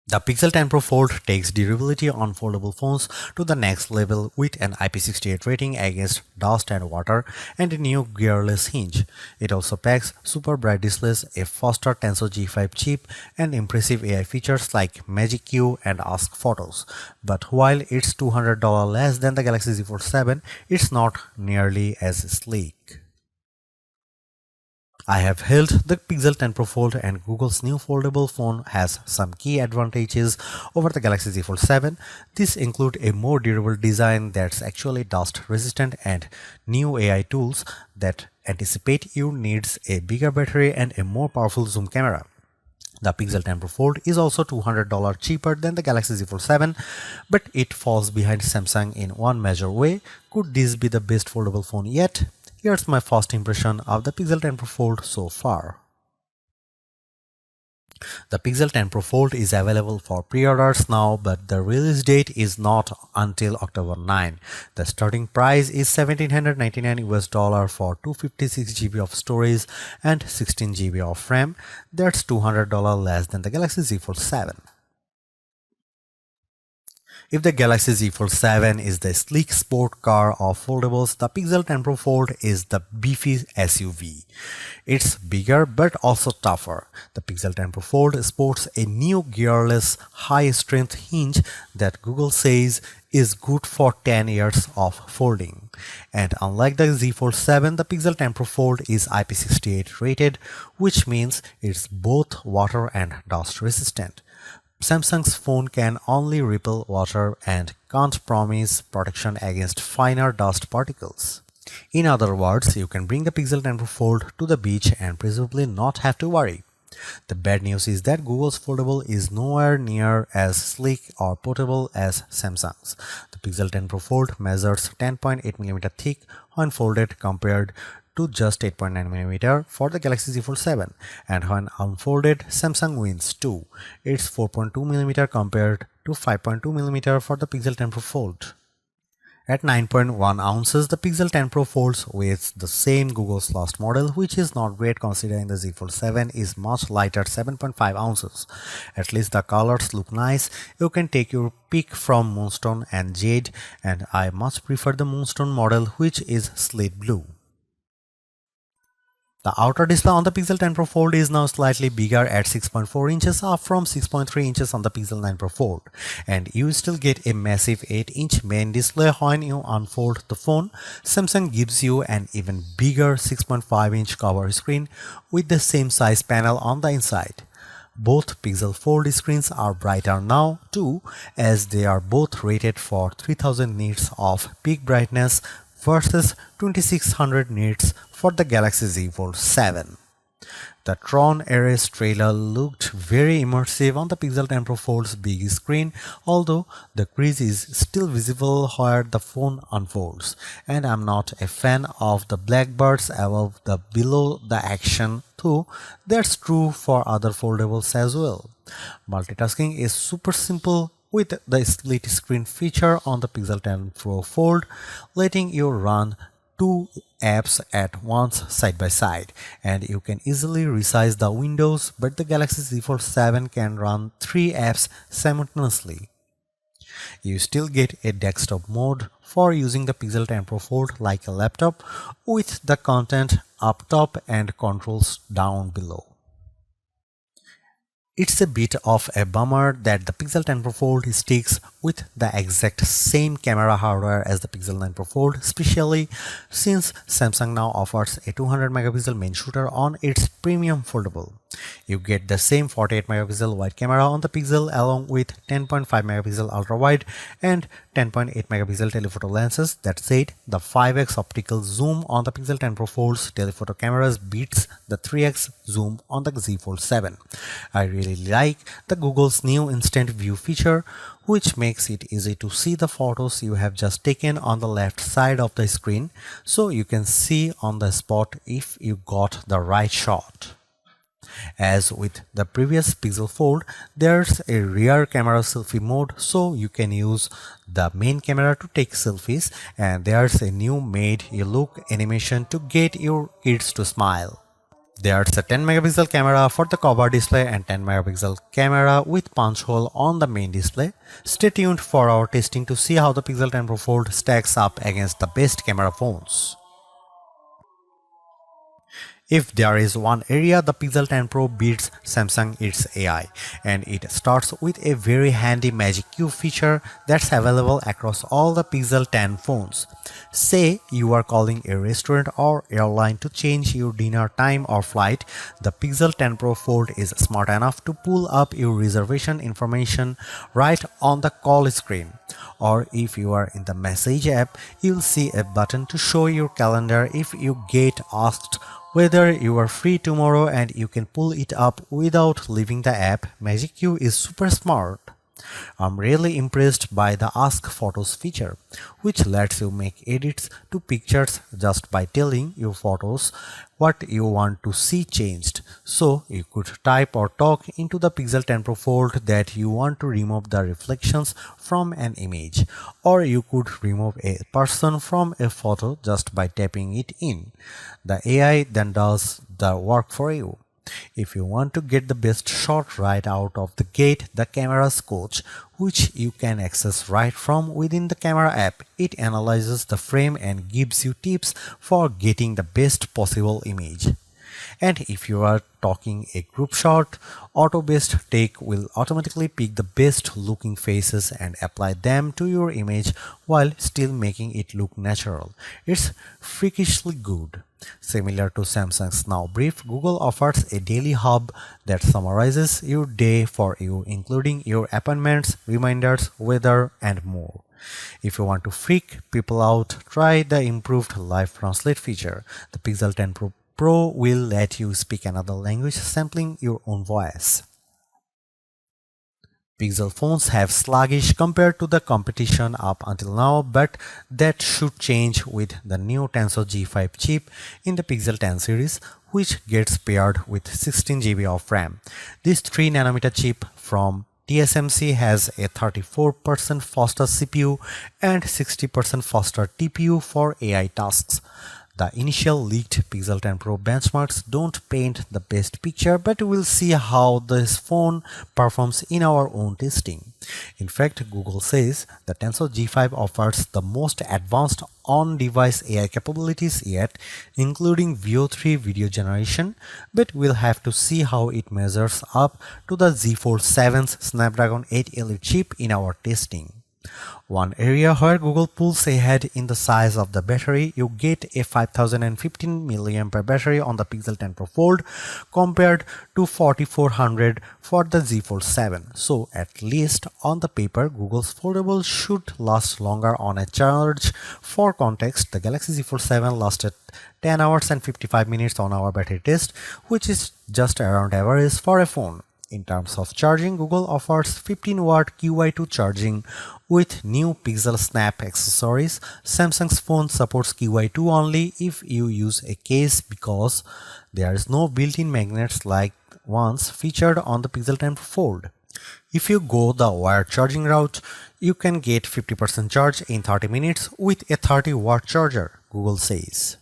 The Pixel 10 Pro Fold takes durability on foldable phones to the next level with an IP68 rating against dust and water and a new gearless hinge. It also packs super bright displays, a faster Tensor G5 chip, and impressive AI features like Magic Q and Ask Photos. But while it's $200 less than the Galaxy Z Fold 7, it's not nearly as sleek. I have held the Pixel 10 Pro Fold, and Google's new foldable phone has some key advantages over the Galaxy Z Fold 7. These include a more durable design that's actually dust resistant and new AI tools that anticipate your needs, a bigger battery, and a more powerful zoom camera. The Pixel 10 Pro Fold is also $200 cheaper than the Galaxy Z Fold 7, but it falls behind Samsung in one major way. Could this be the best foldable phone yet? Here's my first impression of the Pixel 10 Pro Fold so far. The Pixel 10 Pro Fold is available for pre-orders now, but the release date is not until October 9. The starting price is $1,799 for 256 GB of storage and 16 GB of RAM. That's $200 less than the Galaxy Z Fold 7. If the Galaxy Z Fold 7 is the sleek sport car of foldables, the Pixel 10 Pro Fold is the beefy SUV. It's bigger but also tougher. The Pixel 10 Pro Fold sports a new gearless high-strength hinge that Google says is good for 10 years of folding. And unlike the Z Fold 7, the Pixel 10 Pro Fold is IP68 rated, which means it's both water and dust resistant. Samsung's phone can only repel water and can't promise protection against finer dust particles. In other words, you can bring the Pixel 10 Pro Fold to the beach and presumably not have to worry. The bad news is that Google's foldable is nowhere near as sleek or portable as Samsung's. The Pixel 10 Pro Fold measures 10.8mm thick when folded compared to just 8.9mm for the Galaxy Z Fold 7, and when unfolded, Samsung wins too. It's 4.2mm compared to 5.2mm for the Pixel 10 Pro Fold. At 9.1 ounces, the Pixel 10 Pro folds with the same Google's last model, which is not great considering the Z Fold 7 is much lighter, 7.5 ounces. At least the colors look nice. You can take your pick from Moonstone and Jade, and I much prefer the Moonstone model, which is slate blue. The outer display on the Pixel 10 Pro Fold is now slightly bigger at 6.4 inches, up from 6.3 inches on the Pixel 9 Pro Fold, and you still get a massive 8-inch main display when you unfold the phone. Samsung gives you an even bigger 6.5-inch cover screen with the same size panel on the inside. Both Pixel Fold screens are brighter now too, as they are both rated for 3000 nits of peak brightness versus 2600 nits for the Galaxy Z Fold 7. The Tron Ares trailer looked very immersive on the Pixel 10 Pro Fold's big screen, although the crease is still visible where the phone unfolds, and I'm not a fan of the blackbirds above the below the action, though that's true for other foldables as well. Multitasking is super simple with the split screen feature on the Pixel 10 Pro Fold, letting you run two apps at once side by side, and you can easily resize the windows, but the Galaxy Z Fold 7 can run 3 apps simultaneously. You still get a desktop mode for using the Pixel 10 Pro Fold like a laptop, with the content up top and controls down below. It's a bit of a bummer that the Pixel 10 Pro Fold sticks with the exact same camera hardware as the Pixel 9 Pro Fold, especially since Samsung now offers a 200 megapixel main shooter on its premium foldable. You get the same 48 megapixel wide camera on the Pixel along with 10.5 megapixel ultra wide and 10.8 megapixel telephoto lenses. That said, the 5x optical zoom on the Pixel 10 Pro Fold's telephoto cameras beats the 3x zoom on the Z Fold 7. I really like the Google's new instant view feature, which makes it easy to see the photos you have just taken on the left side of the screen, so you can see on the spot if you got the right shot. As with the previous Pixel Fold, there's a rear camera selfie mode, so you can use the main camera to take selfies, and there's a new made you look animation to get your kids to smile. There's a 10 megapixel camera for the cover display and 10 megapixel camera with punch hole on the main display. Stay tuned for our testing to see how the Pixel 10 Pro Fold stacks up against the best camera phones. If there is one area the Pixel 10 Pro beats Samsung, it's AI, and it starts with a very handy Magic Cube feature that's available across all the Pixel 10 phones. Say you are calling a restaurant or airline to change your dinner time or flight, the Pixel 10 Pro Fold is smart enough to pull up your reservation information right on the call screen. Or if you are in the message app, you'll see a button to show your calendar if you get asked whether you are free tomorrow, and you can pull it up without leaving the app. Magic Cube is super smart. I'm really impressed by the Ask Photos feature, which lets you make edits to pictures just by telling your photos what you want to see changed. So you could type or talk into the Pixel 10 Pro Fold that you want to remove the reflections from an image, or you could remove a person from a photo just by tapping it in. The AI then does the work for you. If you want to get the best shot right out of the gate, the camera's coach, which you can access right from within the camera app, it analyzes the frame and gives you tips for getting the best possible image. And if you are talking a group shot, auto-based take will automatically pick the best looking faces and apply them to your image while still making it look natural. It's freakishly good. Similar to Samsung's Now Brief, Google offers a daily hub that summarizes your day for you, including your appointments, reminders, weather, and more. If you want to freak people out, try the improved Live Translate feature. The Pixel 10 Pro will let you speak another language, sampling your own voice. Pixel phones have sluggish compared to the competition up until now, but that should change with the new Tensor G5 chip in the Pixel 10 series, which gets paired with 16GB of RAM. This 3nm chip from TSMC has a 34% faster CPU and 60% faster TPU for AI tasks. The initial leaked Pixel 10 Pro benchmarks don't paint the best picture, but we'll see how this phone performs in our own testing. In fact, Google says the Tensor G5 offers the most advanced on-device AI capabilities yet, including VO3 video generation, but we'll have to see how it measures up to the Z Fold 7's Snapdragon 8 Elite chip in our testing. One area where Google pulls ahead in the size of the battery, you get a 5015 mAh battery on the Pixel 10 Pro Fold compared to 4400 for the Z Fold 7. So at least on the paper, Google's Foldable should last longer on a charge. For context, the Galaxy Z Fold 7 lasted 10 hours and 55 minutes on our battery test, which is just around average for a phone. In terms of charging, Google offers 15-watt QI2 charging with new PixelSnap accessories. Samsung's phone supports QI2 only if you use a case because there is no built-in magnets like ones featured on the Pixel 10 Fold. If you go the wired charging route, you can get 50% charge in 30 minutes with a 30-watt charger, Google says.